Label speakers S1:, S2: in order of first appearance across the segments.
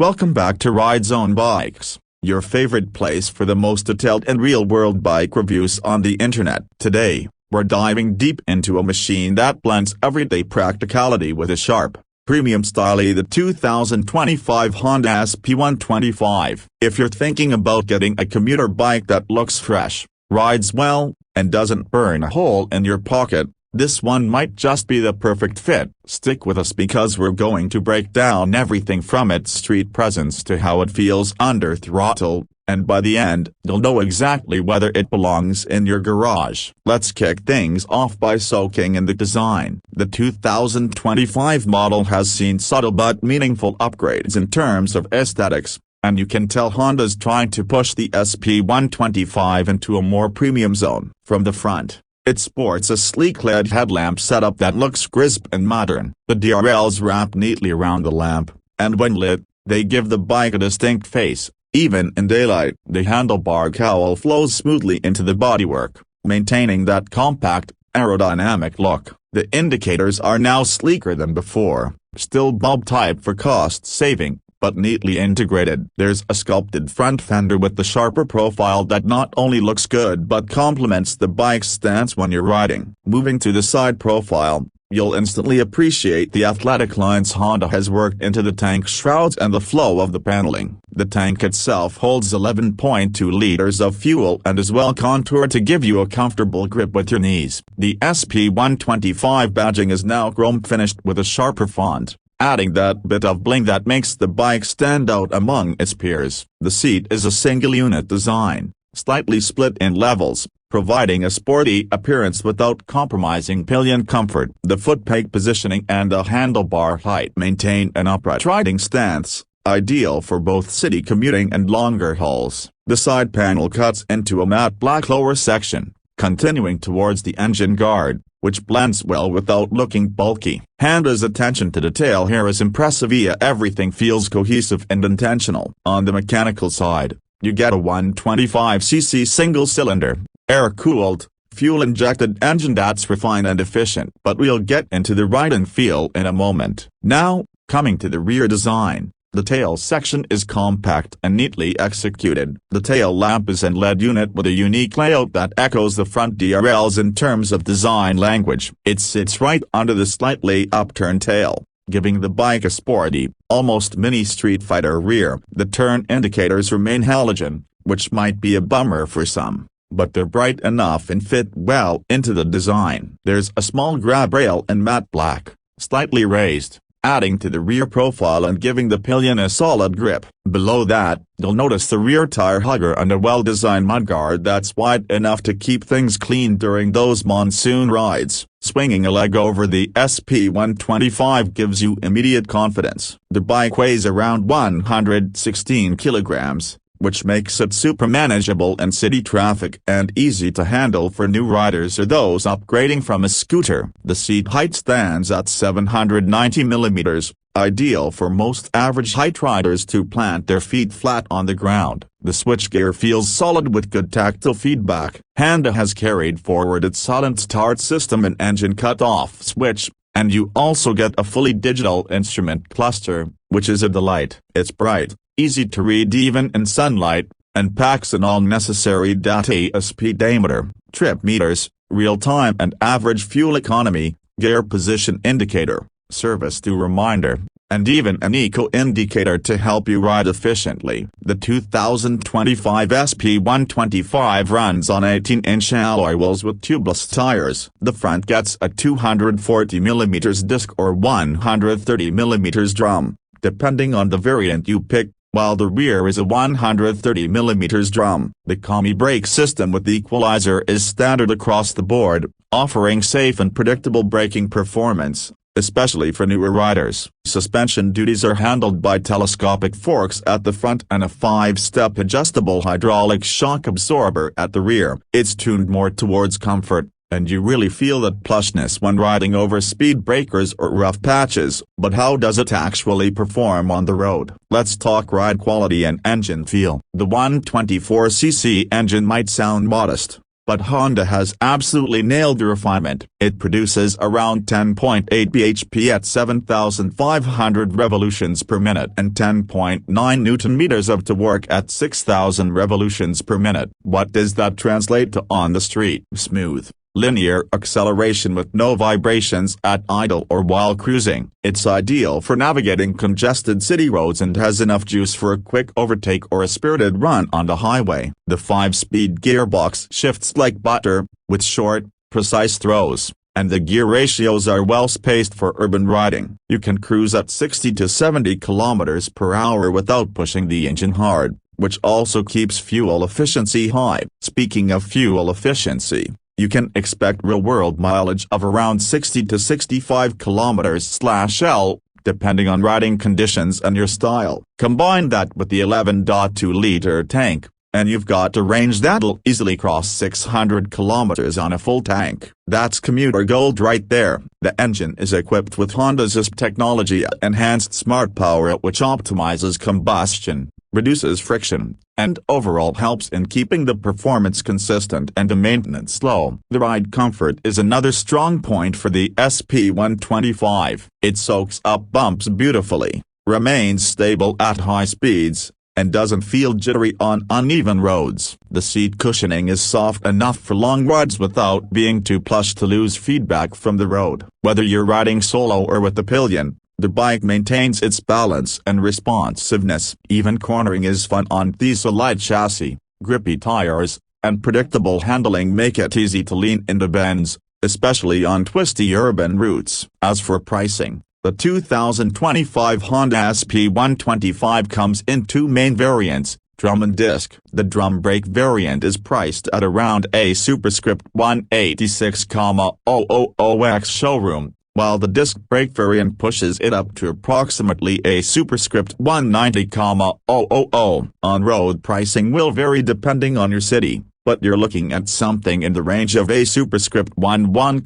S1: Welcome back to RideZoneBikes, your favorite place for the most detailed and real-world bike reviews on the internet. Today, we're diving deep into a machine that blends everyday practicality with a sharp, premium style, the 2025 Honda SP125. If you're thinking about getting a commuter bike that looks fresh, rides well, and doesn't burn a hole in your pocket, this one might just be the perfect fit. Stick with us because we're going to break down everything from its street presence to how it feels under throttle, and by the end, you'll know exactly whether it belongs in your garage. Let's kick things off by soaking in the design. The 2025 model has seen subtle but meaningful upgrades in terms of aesthetics, and you can tell Honda's trying to push the SP125 into a more premium zone. From the front, it sports a sleek LED headlamp setup that looks crisp and modern. The DRLs wrap neatly around the lamp, and when lit, they give the bike a distinct face. Even in daylight, the handlebar cowl flows smoothly into the bodywork, maintaining that compact, aerodynamic look. The indicators are now sleeker than before, still bulb-type for cost saving, but neatly integrated. There's a sculpted front fender with the sharper profile that not only looks good but complements the bike's stance when you're riding. Moving to the side profile, you'll instantly appreciate the athletic lines Honda has worked into the tank shrouds and the flow of the paneling. The tank itself holds 11.2 liters of fuel and is well contoured to give you a comfortable grip with your knees. The SP125 badging is now chrome finished with a sharper font, adding that bit of bling that makes the bike stand out among its peers. The seat is a single-unit design, slightly split in levels, providing a sporty appearance without compromising pillion comfort. The foot-peg positioning and the handlebar height maintain an upright riding stance, ideal for both city commuting and longer hauls. The side panel cuts into a matte black lower section, continuing towards the engine guard, which blends well without looking bulky. Honda's attention to detail here is impressive. Everything feels cohesive and intentional. On the mechanical side, you get a 125cc single-cylinder, air-cooled, fuel-injected engine that's refined and efficient. But we'll get into the ride and feel in a moment. Now, coming to the rear design. The tail section is compact and neatly executed. The tail lamp is an LED unit with a unique layout that echoes the front DRLs in terms of design language. It sits right under the slightly upturned tail, giving the bike a sporty, almost mini Street Fighter rear. The turn indicators remain halogen, which might be a bummer for some, but they're bright enough and fit well into the design. There's a small grab rail in matte black, slightly raised, adding to the rear profile and giving the pillion a solid grip. Below that, you'll notice the rear tire hugger and a well-designed mudguard that's wide enough to keep things clean during those monsoon rides. Swinging a leg over the SP125 gives you immediate confidence. The bike weighs around 116 kilograms, which makes it super manageable in city traffic and easy to handle for new riders or those upgrading from a scooter. The seat height stands at 790 millimeters, ideal for most average height riders to plant their feet flat on the ground. The switchgear feels solid with good tactile feedback. Honda has carried forward its silent start system and engine cut-off switch, and you also get a fully digital instrument cluster, which is a delight. It's bright, easy to read even in sunlight, and packs in all necessary data: a speedometer, trip meters, real-time and average fuel economy, gear position indicator, service due reminder, and even an eco indicator to help you ride efficiently. The 2025 SP125 runs on 18-inch alloy wheels with tubeless tires. The front gets a 240mm disc or 130mm drum, depending on the variant you pick, while the rear is a 130mm drum. The combi brake system with equalizer is standard across the board, offering safe and predictable braking performance, especially for newer riders. Suspension duties are handled by telescopic forks at the front and a 5-step adjustable hydraulic shock absorber at the rear. It's tuned more towards comfort, and you really feel that plushness when riding over speed breakers or rough patches. But how does it actually perform on the road? Let's talk ride quality and engine feel. The 124cc engine might sound modest, but Honda has absolutely nailed the refinement. It produces around 10.8 bhp at 7,500 revolutions per minute and 10.9 Newton-meters of torque at 6,000 revolutions per minute. What does that translate to on the street? Smooth, linear acceleration with no vibrations at idle or while cruising. It's ideal for navigating congested city roads and has enough juice for a quick overtake or a spirited run on the highway. The 5-speed gearbox shifts like butter, with short, precise throws, and the gear ratios are well spaced for urban riding. You can cruise at 60 to 70 km per hour without pushing the engine hard, which also keeps fuel efficiency high. Speaking of fuel efficiency, you can expect real-world mileage of around 60 to 65 km/L, depending on riding conditions and your style. Combine that with the 11.2-liter tank, and you've got a range that'll easily cross 600 kilometers on a full tank. That's Commuter gold right there. The engine is equipped with Honda's SP technology-enhanced smart power, which optimizes combustion, reduces friction, and overall helps in keeping the performance consistent and the maintenance low. The ride comfort is another strong point for the SP125. It soaks up bumps beautifully, remains stable at high speeds, and doesn't feel jittery on uneven roads. The seat cushioning is soft enough for long rides without being too plush to lose feedback from the road. Whether you're riding solo or with the pillion, the bike maintains its balance and responsiveness. Even cornering is fun on this light chassis. Grippy tires and predictable handling make it easy to lean into bends, especially on twisty urban routes. As for pricing, the 2025 Honda SP125 comes in two main variants, drum and disc. The drum brake variant is priced at around a superscript 186,000 Ex-Showroom, while the disc brake variant pushes it up to approximately a superscript 190,000. On-road pricing will vary depending on your city, but you're looking at something in the range of a superscript 11,000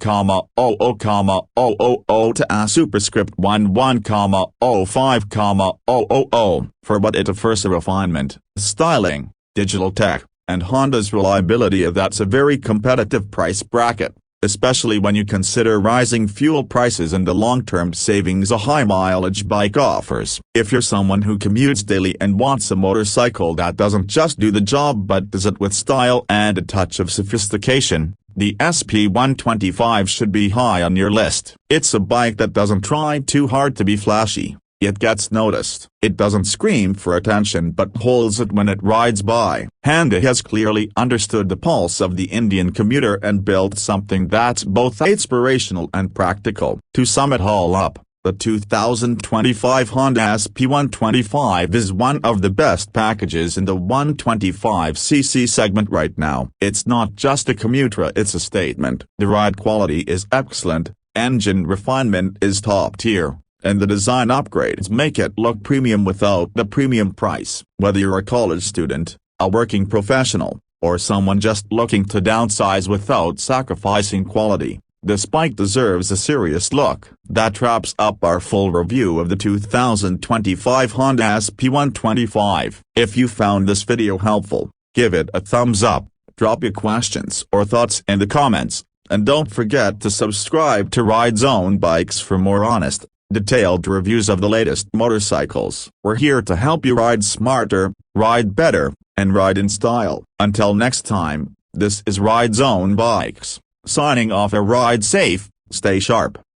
S1: to a superscript 11,050,000 for what it offers: a refinement, styling, digital tech, and Honda's reliability. That's a very competitive price bracket, especially when you consider rising fuel prices and the long-term savings a high-mileage bike offers. If you're someone who commutes daily and wants a motorcycle that doesn't just do the job but does it with style and a touch of sophistication, the SP125 should be high on your list. It's a bike that doesn't try too hard to be flashy. It gets noticed. It doesn't scream for attention but holds it when it rides by. Honda has clearly understood the pulse of the Indian commuter and built something that's both inspirational and practical. To sum it all up, the 2025 Honda SP125 is one of the best packages in the 125cc segment right now. It's not just a commuter, it's a statement. The ride quality is excellent, engine refinement is top tier, and the design upgrades make it look premium without the premium price. Whether you're a college student, a working professional, or someone just looking to downsize without sacrificing quality, this bike deserves a serious look. That wraps up our full review of the 2025 Honda SP125. If you found this video helpful, give it a thumbs up, drop your questions or thoughts in the comments, and don't forget to subscribe to RideZoneBikes for more honest, detailed reviews of the latest motorcycles. We're here to help you ride smarter, ride better, and ride in style. Until next time, this is RideZoneBikes, signing off. Ride safe, stay sharp,